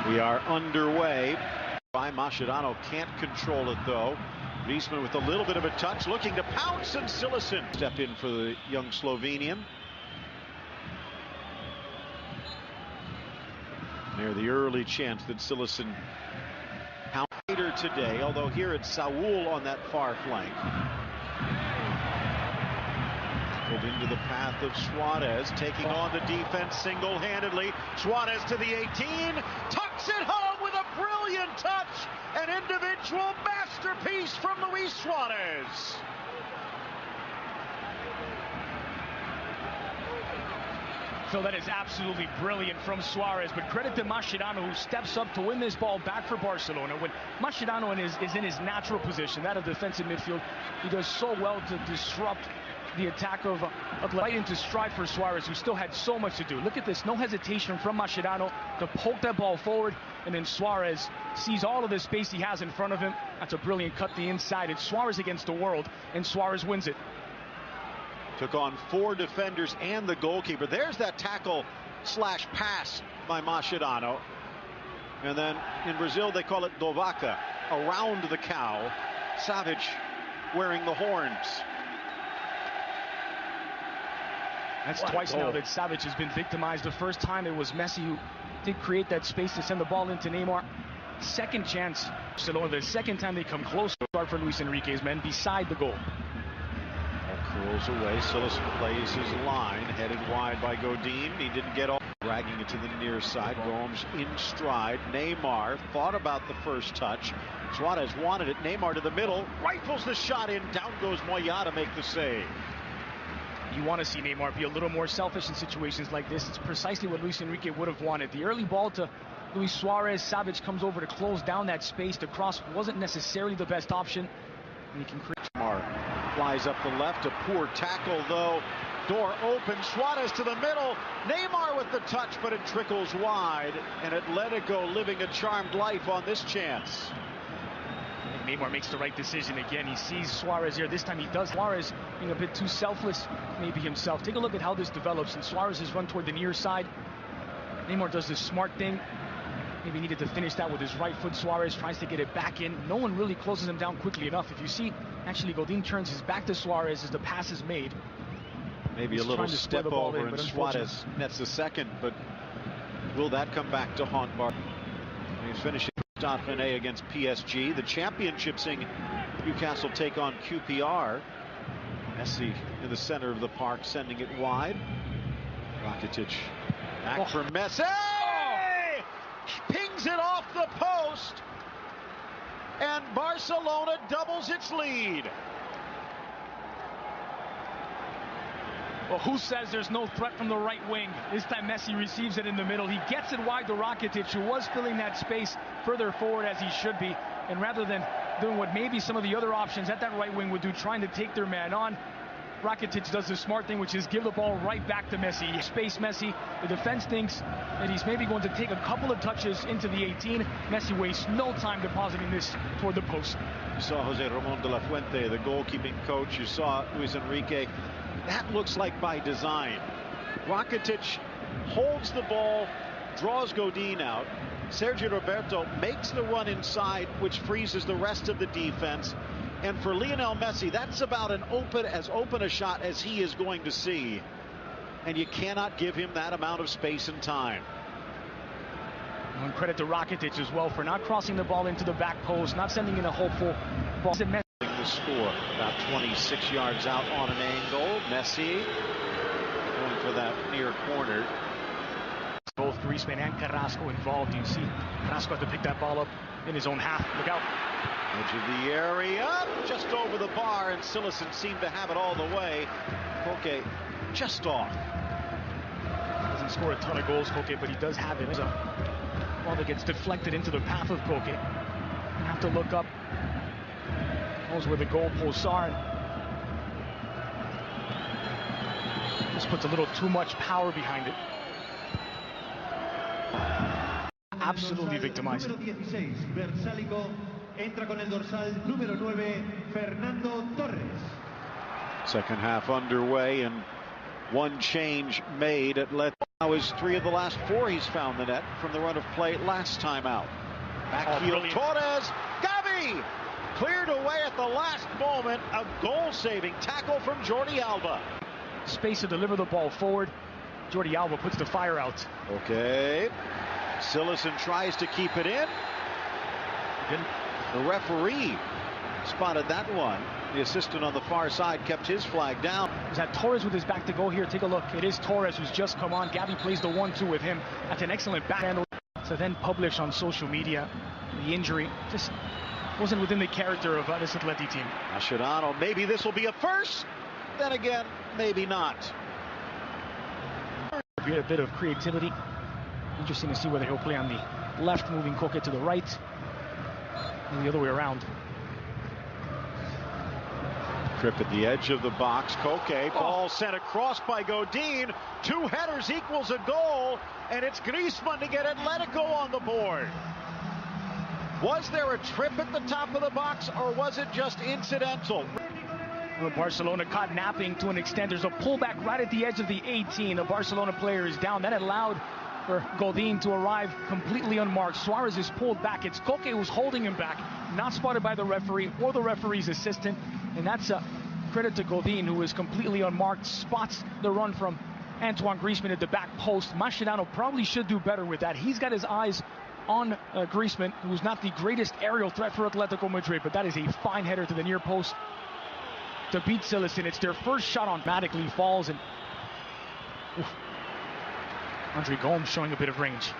We are underway. By Mascherano can't control it though. Wiesman with a little bit of a touch, looking to pounce, and Cillessen step in for the young Slovenian. Near the early chance that Cillessen pound later today, although here it's Saul on that far flank. Into the path of Suarez, taking on the defense single-handedly. Suarez to the 18, tucks it home with a brilliant touch, an individual masterpiece from Luis Suarez. So that is absolutely brilliant from Suarez, but credit to Mascherano, who steps up to win this ball back for Barcelona. When Mascherano is in his natural position, that of defensive midfield, he does so well to disrupt the attack of right into stride for Suarez, who still had so much to do. Look at this, no hesitation from Mascherano to poke that ball forward, and then Suarez sees all of the space he has in front of him. That's a brilliant cut the inside. It's Suarez against the world, and Suarez wins it. Took on 4 defenders and the goalkeeper. There's that tackle slash pass by Mascherano. And then in Brazil they call it Dovaca, around the cow. Savage wearing the horns. That's twice now that Savage has been victimized. The first time it was Messi who did create that space to send the ball into Neymar. Second chance, Barcelona. The second time they come close for Luis Enrique's men beside the goal. Ball curls away. Cillessen plays his line, headed wide by Godin. He didn't get off, dragging it to the near side. Gomes in stride. Neymar thought about the first touch. Suarez wanted it. Neymar to the middle, rifles the shot in. Down goes Moya to make the save. You want to see Neymar be a little more selfish in situations like this. It's precisely what Luis Enrique would have wanted. The early ball to Luis Suarez. Savage comes over to close down that space. The cross wasn't necessarily the best option. And he can create. Neymar flies up the left. A poor tackle though. Door open. Suarez to the middle. Neymar with the touch, but it trickles wide. And Atletico living a charmed life on this chance. Neymar makes the right decision again. He sees Suarez here. This time he does. Suarez being a bit too selfless, maybe himself. Take a look at how this develops. And Suarez has run toward the near side. Neymar does this smart thing. Maybe needed to finish that with his right foot. Suarez tries to get it back in. No one really closes him down quickly enough. If you see, actually, Godin turns his back to Suarez as the pass is made. Maybe a little step over and Suarez nets the second, but will that come back to haunt Bar? He's finishing Dauphiné against PSG. The championship seeing Newcastle take on QPR. Messi in the center of the park, sending it wide. Rakitic back for Messi. Pings it off the post, and Barcelona doubles its lead. Well, who says there's no threat from the right wing? This time Messi receives it in the middle. He gets it wide to Rakitic, who was filling that space further forward as he should be. And rather than doing what maybe some of the other options at that right wing would do, trying to take their man on, Rakitic does the smart thing, which is give the ball right back to Messi. Space Messi. The defense thinks that he's maybe going to take a couple of touches into the 18. Messi wastes no time depositing this toward the post. You saw Jose Ramon de la Fuente, the goalkeeping coach. You saw Luis Enrique. That looks like by design. Rakitic holds the ball, draws Godin out. Sergio Roberto makes the run inside, which freezes the rest of the defense. And for Lionel Messi, that's about as open a shot as he is going to see. And you cannot give him that amount of space and time. And credit to Rakitic as well for not crossing the ball into the back post, not sending in a hopeful ball. The score about 26 yards out on an angle. Messi going for that near corner. Both Griezmann and Carrasco involved. You see Carrasco had to pick that ball up in his own half. Look out. Edge of the area, just over the bar, and Cillessen seemed to have it all the way. Koke just off. Doesn't score a ton of goals, Koke, but he does have it. There's a ball that gets deflected into the path of Koke. You have to look up. Knows where the goalposts are. Just puts a little too much power behind it. Absolutely victimized. Second half underway and one change made at Now is 3 of the last 4 he's found the net from the run of play last time out. Backfield, Torres, Gavi! Cleared away at the last moment. A goal-saving tackle from Jordi Alba. Space to deliver the ball forward. Jordi Alba puts the fire out. Okay. Sillison tries to keep it in. The referee spotted that one. The assistant on the far side kept his flag down. Is that Torres with his back to go here? Take a look. It is Torres who's just come on. Gavi plays the 1-2 with him. That's an excellent backhand. So then published on social media the injury. Just wasn't within the character of this Atleti team. Mascherano, maybe this will be a first. Then again, maybe not. A bit of creativity. Interesting to see whether he'll play on the left, moving Koke to the right, and the other way around. Trip at the edge of the box. Koke, ball sent across by Godin. 2 headers equals a goal, and it's Griezmann to get Atletico on the board. Was there a trip at the top of the box, or was it just incidental? Barcelona caught napping to an extent. There's a pullback right at the edge of the 18. The Barcelona player is down. That allowed for Godin to arrive completely unmarked. Suarez is pulled back. It's Koke who's holding him back, not spotted by the referee or the referee's assistant. And that's a credit to Godin, who is completely unmarked, spots the run from Antoine Griezmann at the back post. Mascherano probably should do better with that. He's got his eyes on Griezmann, who's not the greatest aerial threat for Atletico Madrid, but that is a fine header to the near post to beat Sillison. It's their first shot automatically falls, and Andre Gomes showing a bit of range.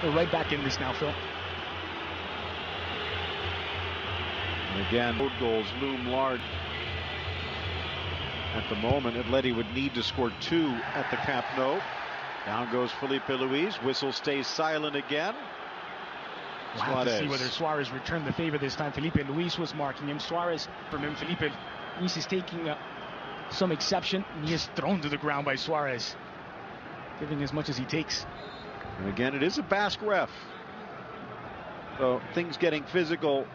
We're right back in this now, Phil. And again, road goals loom large. At the moment, Atleti would need to score 2 at the Camp Nou. Down goes Felipe Luis. Whistle stays silent again. We'll have to see whether Suarez returned the favor this time. Felipe Luis was marking him. Suarez from him. Felipe Luis is taking some exception, and he is thrown to the ground by Suarez, giving as much as he takes. And again, it is a Basque ref, so things getting physical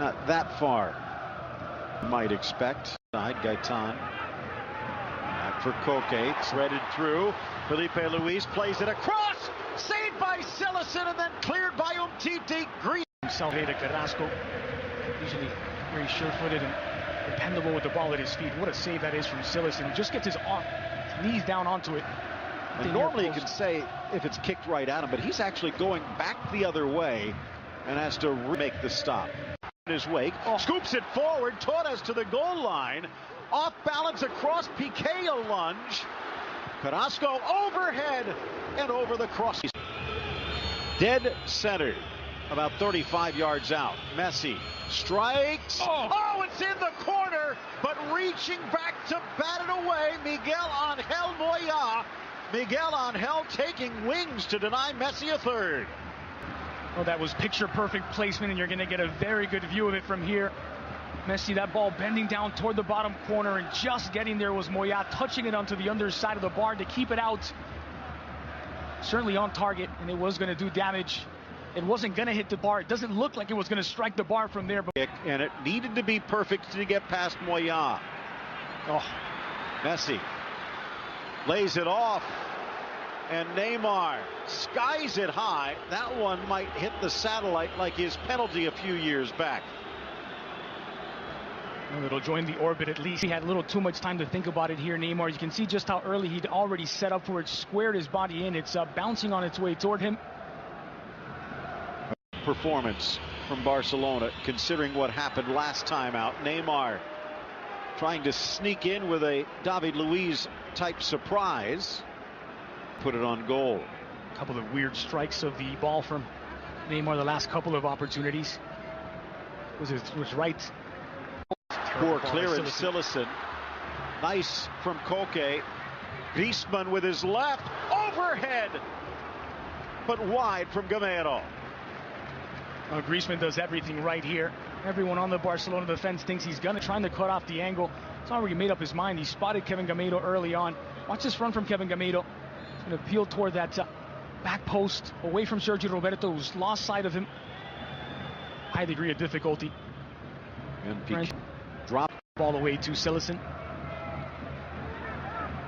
not that far, you might expect. Side Gaetan back for Koke, threaded through. Felipe Luis plays it across, saved by Sillison, and then cleared by Umtiti. Salvador Carrasco, usually very sure-footed and dependable with the ball at his feet. What a save that is from Sillison. He just gets his knees down onto it. And normally you can say if it's kicked right at him, but he's actually going back the other way and has to make the stop. In his wake, scoops it forward. Torres to the goal line. Off balance across Piqué, a lunge. Carrasco overhead and over the cross. Dead center, about 35 yards out. Messi strikes. Oh, it's in the corner, but reaching back to bat it away. Miguel Angel Moya. Miguel Angel taking wings to deny Messi a third. Oh, that was picture-perfect placement, and you're going to get a very good view of it from here. Messi, that ball bending down toward the bottom corner, and just getting there was Moya, touching it onto the underside of the bar to keep it out. Certainly on target, and it was going to do damage. It wasn't going to hit the bar. It doesn't look like it was going to strike the bar from there. But and it needed to be perfect to get past Moya. Messi lays it off, and Neymar skies it high. That one might hit the satellite like his penalty a few years back. Well, it'll join the orbit at least. He had a little too much time to think about it here, Neymar. You can see just how early he'd already set up for it, squared his body in. It's bouncing on its way toward him. Performance from Barcelona, considering what happened last time out. Neymar trying to sneak in with a David Luiz type surprise. Put it on goal. A couple of weird strikes of the ball from Neymar the last couple of opportunities. Was right. Poor clearance, Sillison. Nice from Koke. Griezmann with his left. Overhead. But wide from Gamero. Griezmann does everything right here. Everyone on the Barcelona defense thinks he's going to try to cut off the angle. He's already made up his mind. He spotted Kevin Gamero early on. Watch this run from Kevin Gamero. He's going to peel toward that back post, away from Sergio Roberto, who's lost sight of him. High degree of difficulty. And Piqué dropped Ball away to Cillessen.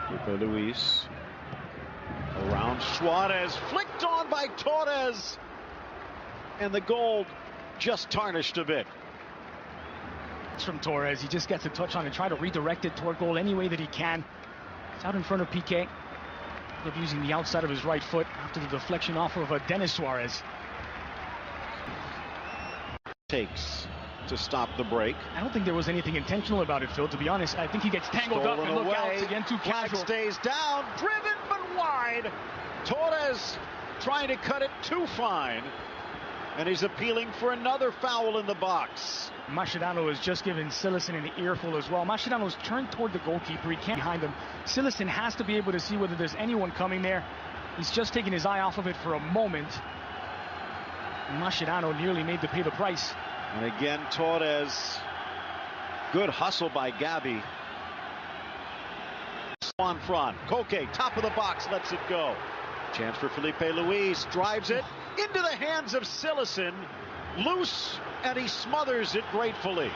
Felipe Luis. Around Suarez. Flicked on by Torres. And the goal just tarnished a bit. It's from Torres. He just gets a touch on and try to redirect it toward goal any way that he can. It's out in front of Piqué. Using the outside of his right foot after the deflection off of Denis Suarez. Takes to stop the break. I don't think there was anything intentional about it, Phil, to be honest. I think he gets tangled up and look out again, too casual. Stays down, driven but wide. Torres trying to cut it too fine. And he's appealing for another foul in the box. Mascherano has just given Cillessen an earful as well. Mascherano's turned toward the goalkeeper. He can't behind him. Cillessen has to be able to see whether there's anyone coming there. He's just taken his eye off of it for a moment. Mascherano nearly made to pay the price. And again, Torres. Good hustle by Gabi. On front. Koke, top of the box, lets it go. Chance for Felipe Luis. Drives it into the hands of Cillessen. Loose, and he smothers it gratefully.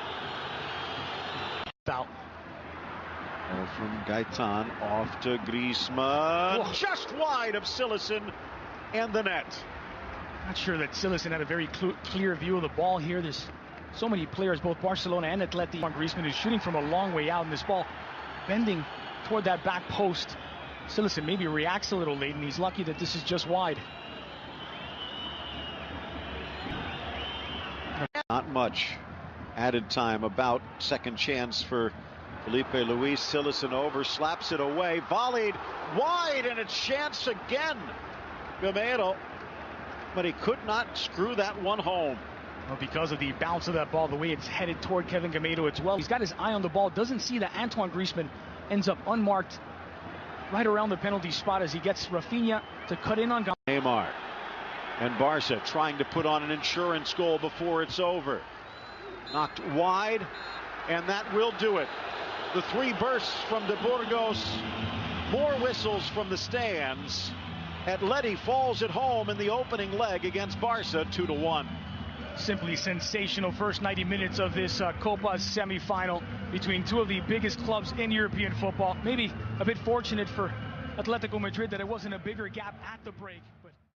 Foul. From Gaetan off to Griezmann. Whoa. Just wide of Cillessen and the net. Not sure that Cillessen had a very clear view of the ball here. There's so many players, both Barcelona and Atleti. Griezmann is shooting from a long way out, and this ball bending toward that back post. Cillessen maybe reacts a little late, and he's lucky that this is just wide. Not much added time. About second chance for Felipe Luis. Cillessen over, slaps it away, volleyed wide, and it's chance again. Gamero, but he could not screw that one home. Well, because of the bounce of that ball, the way it's headed toward Kevin Gamero as well. He's got his eye on the ball, doesn't see that Antoine Griezmann ends up unmarked right around the penalty spot as he gets Rafinha to cut in on Neymar. And Barca trying to put on an insurance goal before it's over. Knocked wide, and that will do it. The three bursts from De Burgos, more whistles from the stands. Atleti falls at home in the opening leg against Barca 2-1. Simply sensational first 90 minutes of this Copa semi-final between two of the biggest clubs in European football. Maybe a bit fortunate for Atletico Madrid that it wasn't a bigger gap at the break.